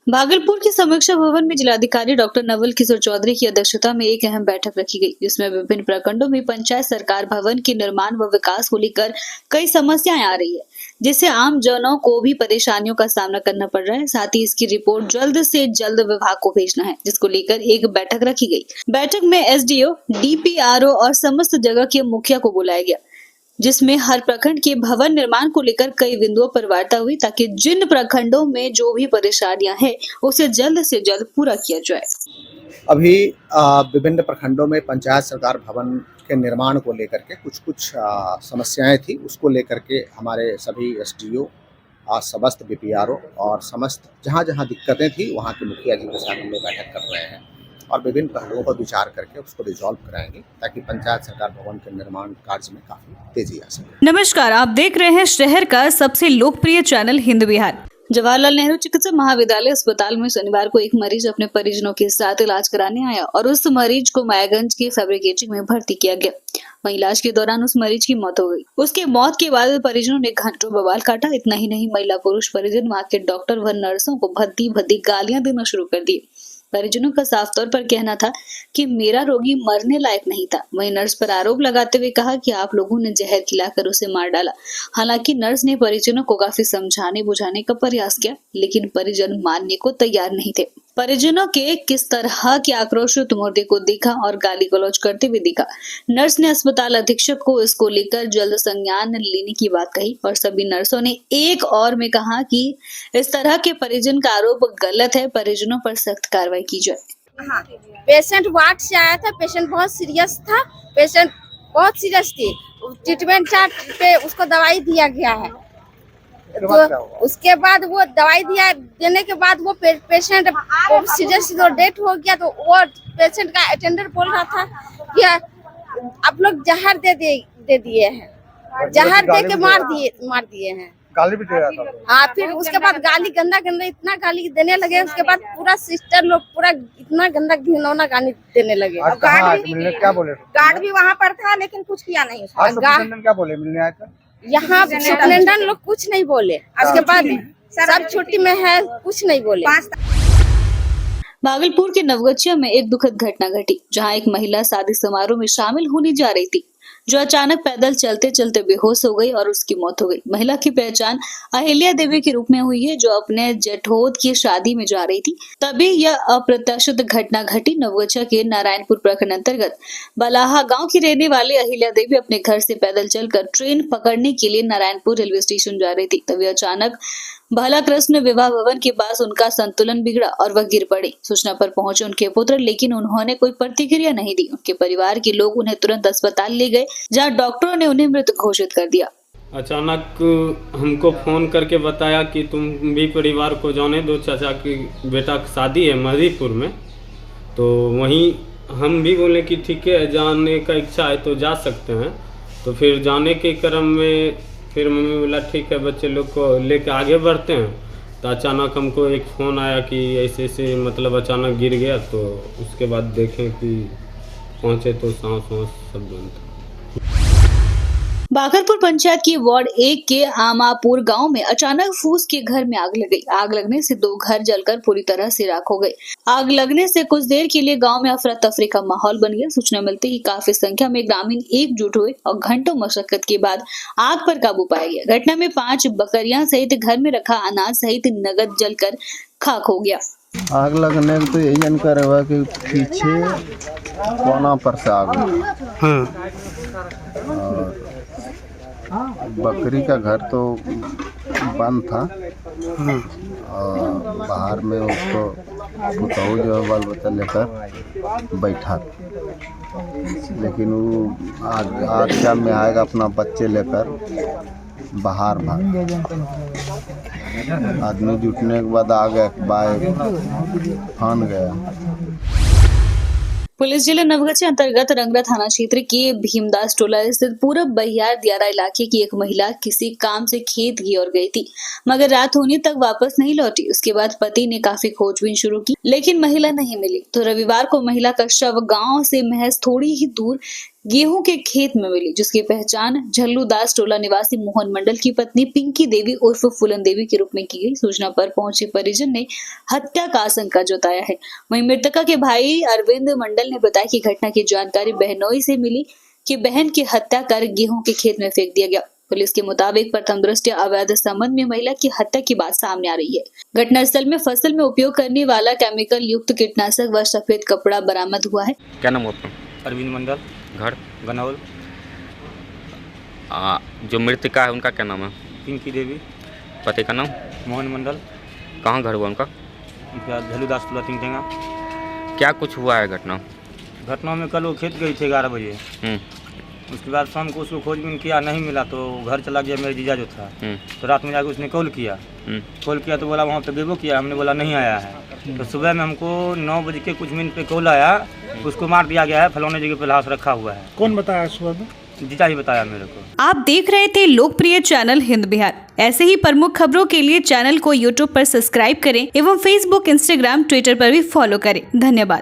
भागलपुर के समीक्षा भवन में जिलाधिकारी डॉक्टर नवल किशोर चौधरी की अध्यक्षता में एक अहम बैठक रखी गई, जिसमें विभिन्न प्रखंडों में पंचायत सरकार भवन के निर्माण व विकास को लेकर कई समस्याएं आ रही है, जिससे आम जनों को भी परेशानियों का सामना करना पड़ रहा है। साथ ही इसकी रिपोर्ट जल्द से जल्द विभाग को भेजना है, जिसको लेकर एक बैठक रखी गई। बैठक में एसडीओ, डीपीआरओ और समस्त जगह के मुखिया को बुलाया गया, जिसमें हर प्रखंड के भवन निर्माण को लेकर कई बिंदुओं पर वार्ता हुई, ताकि जिन प्रखंडों में जो भी परेशानियां हैं उसे जल्द से जल्द पूरा किया जाए। अभी विभिन्न प्रखंडों में पंचायत सरकार भवन के निर्माण को लेकर के कुछ समस्याएं थी। उसको लेकर के हमारे सभी एसडीओ, समस्त बीपीआरओ और समस्त जहां दिक्कतें थी वहां के मुखिया जी के साथ हम लोग बैठक कर रहे हैं और विभिन्न पहलुओं पर विचार करके उसको रिजॉल्व कराएंगे, ताकि पंचायत सरकार भवन के निर्माण कार्य में काफी तेजी आ सके। नमस्कार, आप देख रहे हैं शहर का सबसे लोकप्रिय चैनल हिंद विहार। जवाहरलाल नेहरू चिकित्सा महाविद्यालय अस्पताल में शनिवार को एक मरीज अपने परिजनों के साथ इलाज कराने आया और उस मरीज को मायागंज के फैब्रिकेटिंग में भर्ती किया गया। वहीं इलाज के दौरान उस मरीज की मौत हो गई। उसके मौत के बाद परिजनों ने घंटों बवाल काटा। इतना ही नहीं, महिला पुरुष परिजन वहां के डॉक्टर व नर्सों को भद्दी गालियां देना शुरू कर दी। परिजनों का साफ तौर पर कहना था कि मेरा रोगी मरने लायक नहीं था। वहीं नर्स पर आरोप लगाते हुए कहा कि आप लोगों ने जहर खिलाकर उसे मार डाला। हालांकि नर्स ने परिजनों को काफी समझाने बुझाने का प्रयास किया, लेकिन परिजन मानने को तैयार नहीं थे। परिजनों के किस तरह के आक्रोशित मुर्दे को देखा और गाली गलौज करते हुए देखा। नर्स ने अस्पताल अधीक्षक को इसको लेकर जल्द संज्ञान लेने की बात कही और सभी नर्सों ने एक और में कहा कि इस तरह के परिजन का आरोप गलत है, परिजनों पर सख्त कार्रवाई की जाए। हाँ, पेशेंट वार्ड से आया था। पेशेंट बहुत सीरियस था। पेशेंट बहुत सीरियस थी। ट्रीटमेंट चार्ट पे उसको दवाई दिया गया है। तो उसके बाद वो दवाई देने के बाद वो पेशेंट सीरियस तो डेथ हो गया। तो वो पेशेंट का अटेंडर बोल रहा था कि आप लोग जहर दे दिए हैं, जहर दे के मार दिए हैं। गाली भी दे रहा था। हाँ, फिर उसके बाद गाली गंदा इतना गाली देने लगे। उसके बाद पूरा सिस्टर लोग पूरा इतना गंदा घिनौना गाली देने लगे। क्या बोले? गार्ड भी वहाँ पर था, लेकिन कुछ किया नहीं। क्या बोले? मिलने आए थे यहाँ सुपरिटेंडेंट लोग कुछ नहीं बोले। उसके बाद सब छुट्टी में है, कुछ नहीं बोले। भागलपुर के नवगछिया में एक दुखद घटना घटी, जहां एक महिला शादी समारोह में शामिल होने जा रही थी, जो अचानक पैदल चलते चलते बेहोश हो गई और उसकी मौत हो गई। महिला की पहचान अहिल्या देवी के रूप में हुई है, जो अपने जेठोद की शादी में जा रही थी। तभी यह अप्रत्याशित घटना घटी। नवगछिया के नारायणपुर प्रखंड अंतर्गत बलाहा गांव की रहने वाली अहिल्या देवी अपने घर से पैदल चलकर ट्रेन पकड़ने के लिए नारायणपुर रेलवे स्टेशन जा रही थी। तभी अचानक भला कृष्ण विवाह भवन के पास उनका संतुलन बिगड़ा और वह गिर पड़ी। सूचना पर पहुंचे उनके पुत्र, लेकिन उन्होंने कोई प्रतिक्रिया नहीं दी। उनके परिवार के लोग उन्हें तुरंत अस्पताल ले गए, जहां डॉक्टरों ने उन्हें मृत घोषित कर दिया। अचानक हमको फोन करके बताया कि तुम भी परिवार को जाने दो, चाचा की बेटा की शादी है मधीपुर में। तो वहीं हम भी बोले कि ठीक है, जाने का इच्छा है तो जा सकते हैं। तो फिर जाने के क्रम में फिर मम्मी बोला ठीक है, बच्चे लोग को लेके आगे बढ़ते हैं। तो अचानक हमको एक फ़ोन आया कि ऐसे ऐसे मतलब अचानक गिर गया। तो उसके बाद देखें कि पहुँचे तो सांस सब बंद था। भागलपुर पंचायत की वार्ड 1 के आमापुर गांव में अचानक फूस के घर में आग लग गई। आग लगने से 2 घर जलकर पूरी तरह से राख हो गए। आग लगने से कुछ देर के लिए गांव में अफरा तफरी का माहौल बन गया। सूचना मिलते ही काफी संख्या में ग्रामीण एकजुट हुए और घंटों मशक्कत के बाद आग पर काबू पाया गया। घटना में 5 बकरियां सहित घर में रखा अनाज सहित नगद जलकर खाक हो गया। आग लगने तो यही जानकारी हुआ कि पीछे कोना पर से आग बकरी का घर तो बंद था और बाहर में उसको पुतहू जो है बाल बच्चा लेकर बैठा था, लेकिन वो आग में आएगा अपना बच्चे लेकर बाहर भाग। आदमी जुटने के बाद आग एक बार फान गया। पुलिस जिले नवगछिया अंतर्गत रंगरा थाना क्षेत्र के भीमदास टोला स्थित पूरब बहियार दियारा इलाके की एक महिला किसी काम से खेत की ओर गई थी, मगर रात होने तक वापस नहीं लौटी। उसके बाद पति ने काफी खोजबीन शुरू की, लेकिन महिला नहीं मिली। तो रविवार को महिला का शव गांव से महज थोड़ी ही दूर गेहूं के खेत में मिली, जिसकी पहचान झल्लू दास टोला निवासी मोहन मंडल की पत्नी पिंकी देवी उर्फ फूलन देवी के रूप में की गई। सूचना पर पहुंचे परिजन ने हत्या का आशंका जताया है। वहीं मृतका के भाई अरविंद मंडल ने बताया कि घटना की जानकारी बहनोई से मिली कि बहन की हत्या कर गेहूं के खेत में फेंक दिया गया। पुलिस के मुताबिक प्रथम दृष्टया अवैध संबंध में महिला की हत्या की बात सामने आ रही है। घटनास्थल में फसल में उपयोग करने वाला केमिकल युक्त कीटनाशक व सफेद कपड़ा बरामद हुआ है। क्या नाम है आपका? अरविंद मंडल, घर? गनौल। जो मृतका है उनका क्या नाम है? पिंकी देवी। पति का नाम? मोहन मंडल। कहाँ घर हुआ उनका? उनका झलूदास टोला तिंगटेंगा। क्या कुछ हुआ है घटना? घटना में कल वो खेत गई थे 11 बजे। उसके बाद शाम को उसको खोजबीन किया, नहीं मिला तो घर चला गया मेरा जीजा जो था। तो रात में जाकर उसने कॉल किया तो बोला वहाँ पे गेबो किया। हमने बोला नहीं आया है। तो सुबह में हमको 9 बजे के कुछ मिनट पे कॉल आया, उसको मार दिया गया है, फलौने जगह पे लाश रखा हुआ है। कौन बताया सुबह में? जीजा ही बताया मेरे को। आप देख रहे थे लोकप्रिय चैनल हिंद बिहार। ऐसे ही प्रमुख खबरों के लिए चैनल को यूट्यूब पर सब्सक्राइब करें एवं फेसबुक, इंस्टाग्राम, ट्विटर पर भी फॉलो करें। धन्यवाद।